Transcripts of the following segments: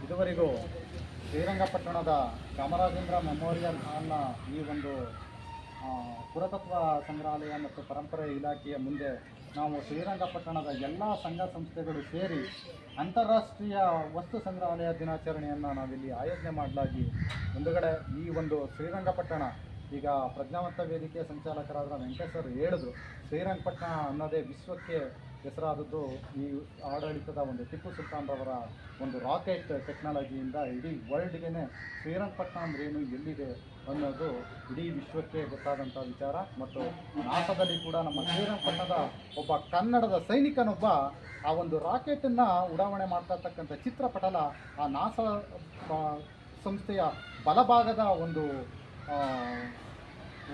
ಇದುವರೆಗೂ ಶ್ರೀರಂಗಪಟ್ಟಣದ ಚಾಮರಾಜೇಂದ್ರ ಮೆಮೋರಿಯಲ್ ಹಾಲ್ನ ಈ ಒಂದು ಪುರಾತತ್ವ ಸಂಗ್ರಹಾಲಯ ಮತ್ತು ಪರಂಪರೆ ಇಲಾಖೆಯ ಮುಂದೆ ನಾವು ಶ್ರೀರಂಗಪಟ್ಟಣದ ಎಲ್ಲ ಸಂಘ ಸಂಸ್ಥೆಗಳು ಸೇರಿ ಅಂತಾರಾಷ್ಟ್ರೀಯ ವಸ್ತು ಸಂಗ್ರಹಾಲಯ ದಿನಾಚರಣೆಯನ್ನು ನಾವಿಲ್ಲಿ ಆಯೋಜನೆ ಮಾಡಲಾಗಿ ಮುಂದುಗಡೆ ಈ ಒಂದು ಶ್ರೀರಂಗಪಟ್ಟಣ ಈಗ ಪ್ರಜ್ಞಾವಂತ ವೇದಿಕೆ ಸಂಚಾಲಕರಾದ ವೆಂಕಟೇಶ್ವರ್ ಹೇಳಿದ್ರು, ಶ್ರೀರಂಗಪಟ್ಟಣ ಅನ್ನೋದೇ ವಿಶ್ವಕ್ಕೆ ಹೆಸರಾದದ್ದು ಈ ಆಡಳಿತದ ಒಂದು ಟಿಪ್ಪು ಸುಲ್ತಾನ್ರವರ ಒಂದು ರಾಕೆಟ್ ಟೆಕ್ನಾಲಜಿಯಿಂದ ಇಡೀ ವರ್ಲ್ಡ್ಗೆ ಶ್ರೀರಂಗಪಟ್ಟಣ ಅಂದ್ರೇನು, ಎಲ್ಲಿದೆ ಅನ್ನೋದು ಇಡೀ ವಿಶ್ವಕ್ಕೆ ಗೊತ್ತಾದಂಥ ವಿಚಾರ. ಮತ್ತು ನಾಸದಲ್ಲಿ ಕೂಡ ನಮ್ಮ ಶ್ರೀರಂಗಪಟ್ಟಣದ ಒಬ್ಬ ಕನ್ನಡದ ಸೈನಿಕನೊಬ್ಬ ಆ ಒಂದು ರಾಕೆಟನ್ನು ಉಡಾವಣೆ ಮಾಡ್ತಾ ಚಿತ್ರಪಟಲ ಆ ನಾಸ ಸಂಸ್ಥೆಯ ಬಲಭಾಗದ ಒಂದು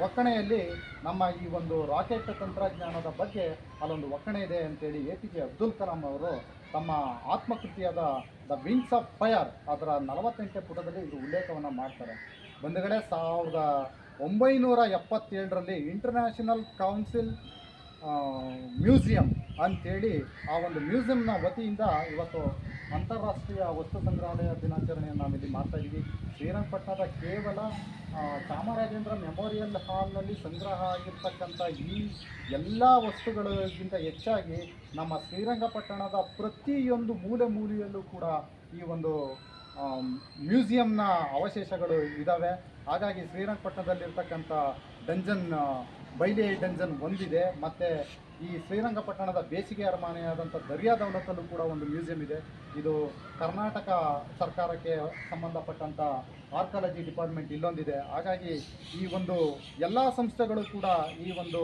ಒಕ್ಕಣೆಯಲ್ಲಿ ನಮ್ಮ ಈ ಒಂದು ರಾಕೆಟ್ ತಂತ್ರಜ್ಞಾನದ ಬಗ್ಗೆ ಅಲ್ಲೊಂದು ಒಕ್ಕಣೆ ಇದೆ ಅಂತೇಳಿ APJ ಅಬ್ದುಲ್ ಕಲಾಂ ಅವರು ತಮ್ಮ ಆತ್ಮಕೃತಿಯಾದ ದ ವಿಂಗ್ಸ್ ಆಫ್ ಫೈರ್ ಅದರ 48ನೇ ಪುಟದಲ್ಲಿ ಇದು ಉಲ್ಲೇಖವನ್ನು ಮಾಡ್ತಾರೆ. ಬಂಧುಗಳೇ, 1977ರಲ್ಲಿ ಇಂಟರ್ನ್ಯಾಷನಲ್ ಕೌನ್ಸಿಲ್ ಮ್ಯೂಸಿಯಂ ಅಂಥೇಳಿ ಆ ಒಂದು ಮ್ಯೂಸಿಯಂನ ವತಿಯಿಂದ ಇವತ್ತು ಅಂತಾರಾಷ್ಟ್ರೀಯ ವಸ್ತು ಸಂಗ್ರಹಾಲಯ ದಿನಾಚರಣೆಯನ್ನು ನಾವಿಲ್ಲಿ ಮಾಡ್ತಾಯಿದ್ದೀವಿ. ಶ್ರೀರಂಗಪಟ್ಟಣದ ಕೇವಲ ಚಾಮರಾಜೇಂದ್ರ ಮೆಮೋರಿಯಲ್ ಹಾಲ್ನಲ್ಲಿ ಸಂಗ್ರಹ ಆಗಿರ್ತಕ್ಕಂಥ ಈ ಎಲ್ಲ ವಸ್ತುಗಳಿಗಿಂತ ಹೆಚ್ಚಾಗಿ ನಮ್ಮ ಶ್ರೀರಂಗಪಟ್ಟಣದ ಪ್ರತಿಯೊಂದು ಮೂಲೆಯಲ್ಲೂ ಕೂಡ ಈ ಒಂದು ಮ್ಯೂಸಿಯಂನ ಅವಶೇಷಗಳು ಇದ್ದಾವೆ. ಹಾಗಾಗಿ ಶ್ರೀರಂಗಪಟ್ಟಣದಲ್ಲಿರ್ತಕ್ಕಂಥ ಡಂಜನ್ ಬೈಲಿ ಡಂಜನ್ ಒಂದಿದೆ, ಮತ್ತು ಈ ಶ್ರೀರಂಗಪಟ್ಟಣದ ಬೇಸಿಗೆ ಅರಮನೆಯಾದಂಥ ದರ್ಯಾ ದೌಲತಲ್ಲೂ ಕೂಡ ಒಂದು ಮ್ಯೂಸಿಯಂ ಇದೆ. ಇದು ಕರ್ನಾಟಕ ಸರ್ಕಾರಕ್ಕೆ ಸಂಬಂಧಪಟ್ಟಂಥ ಆರ್ಕಾಲಜಿ ಡಿಪಾರ್ಟ್ಮೆಂಟ್ ಇಲ್ಲೊಂದಿದೆ. ಹಾಗಾಗಿ ಈ ಒಂದು ಎಲ್ಲ ಸಂಸ್ಥೆಗಳು ಕೂಡ ಈ ಒಂದು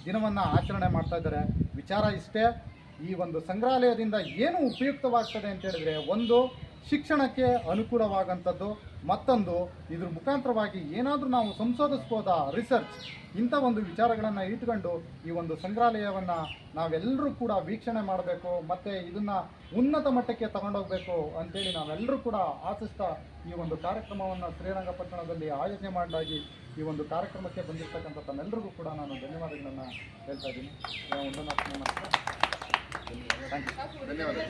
ದಿನವನ್ನು ಆಚರಣೆ ಮಾಡ್ತಾ ಇದ್ದಾರೆ. ವಿಚಾರ ಇಷ್ಟೇ, ಈ ಒಂದು ಸಂಗ್ರಹಾಲಯದಿಂದ ಏನು ಉಪಯುಕ್ತವಾಗ್ತದೆ ಅಂತ ಹೇಳಿದ್ರೆ, ಒಂದು ಶಿಕ್ಷಣಕ್ಕೆ ಅನುಕೂಲವಾಗಂಥದ್ದು, ಮತ್ತೊಂದು ಇದ್ರ ಮುಖಾಂತರವಾಗಿ ಏನಾದರೂ ನಾವು ಸಂಶೋಧಿಸ್ಬೋದ ರಿಸರ್ಚ್ ಇಂಥ ಒಂದು ವಿಚಾರಗಳನ್ನು ಇಟ್ಕೊಂಡು ಈ ಒಂದು ಸಂಗ್ರಹಾಲಯವನ್ನು ನಾವೆಲ್ಲರೂ ಕೂಡ ವೀಕ್ಷಣೆ ಮಾಡಬೇಕು ಮತ್ತು ಇದನ್ನು ಉನ್ನತ ಮಟ್ಟಕ್ಕೆ ತಗೊಂಡೋಗಬೇಕು ಅಂತೇಳಿ ನಾವೆಲ್ಲರೂ ಕೂಡ ಆಶಿಸ್ತಾ ಈ ಒಂದು ಕಾರ್ಯಕ್ರಮವನ್ನು ಶ್ರೀರಂಗಪಟ್ಟಣದಲ್ಲಿ ಆಯೋಜನೆ ಮಾಡಲಾಗಿ ಈ ಒಂದು ಕಾರ್ಯಕ್ರಮಕ್ಕೆ ಬಂದಿರತಕ್ಕಂಥ ತಮ್ಮೆಲ್ಲರಿಗೂ ಕೂಡ ನಾನು ಧನ್ಯವಾದಗಳನ್ನು ಹೇಳ್ತಾ ಇದ್ದೀನಿ. ಧನ್ಯವಾದ.